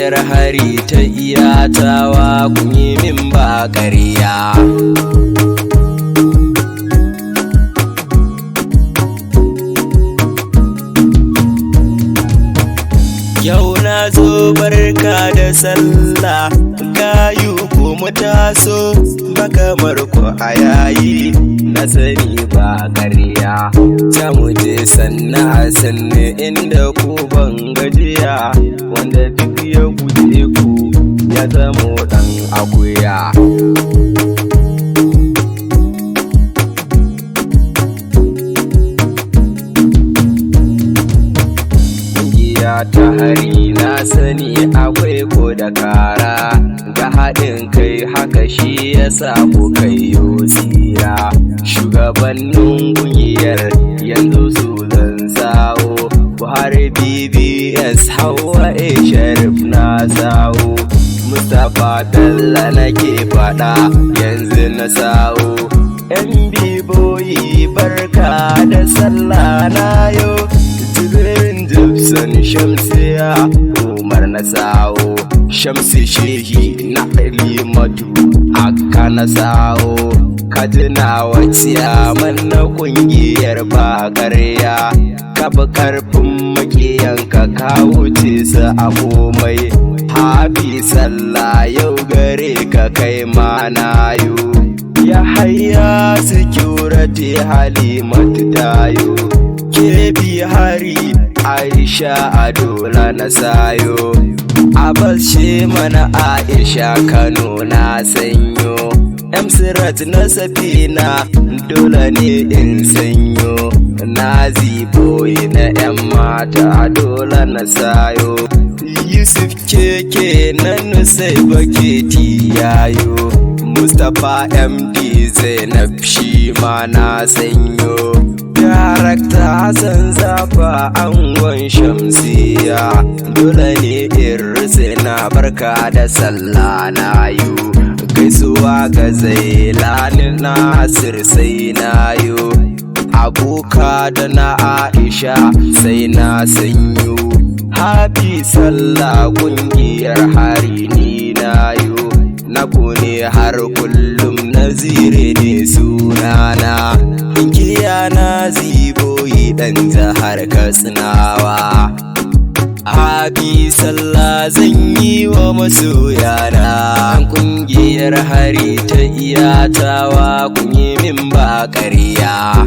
ƙungiyar hari ta iyatawa kun yi min ba ƙarya. Yau na zo barka da sallah, gayu ko mu taso ba kamar ku a yayi, na sani ba ƙarya. Ta mu je sanna a sanne inda ku ban gajiya, wanda duk ya guje ku ya zamo ɗan akuya. Ta hari na sani akwai ko da kara, ga haɗin kai haka shi ya sa ku kai tsira. Shugabannin ƙungiyar yanzu su zan sawo, Buhari BBS Hauwa Sharif na sawo, Mustapha Bello nake faɗa yanzu na sawo. Yan biboyi barka da sallah na yo, Gibson Shamsiya Umar na sawo, Shamsi Shehi na Halimatu aka na sawo. Kadina waciyaman na ƙungiyar ba ƙarya, ka fi ƙarfin maƙiyanka ka wuce su a komai. Hafi sallah yau gare ka kai ma na yo, ya haya security Halimatu tayo, kebi hari Aisha Adola na sayo, Abbas she mana Aisha Kano na sanyo, Emsirat na Safina dole ne in sanyo, Nazi boy na 'yan mata dole na sayo, Yusuf keke na Nusai Baketi yayo, Mustapha MD Zainab shi ma na sanyo, Darakta Hassan Zafa angon Shamsiya dole ne in na barka da sallah na yo, gaisuwa ga Zailani Nasir sai na yo, aboka da na Aisha sai na sanyo. Hafi sallah ƙungiyar hari ni na yo, na ne har kullum Nazire ne sunana, inkiya na ziboyi ɗan jihar Katsinawa. Hafi sallah zan yi wa masoyana, ƙungiyar hari ta iyatawa kun yi min ba ƙarya.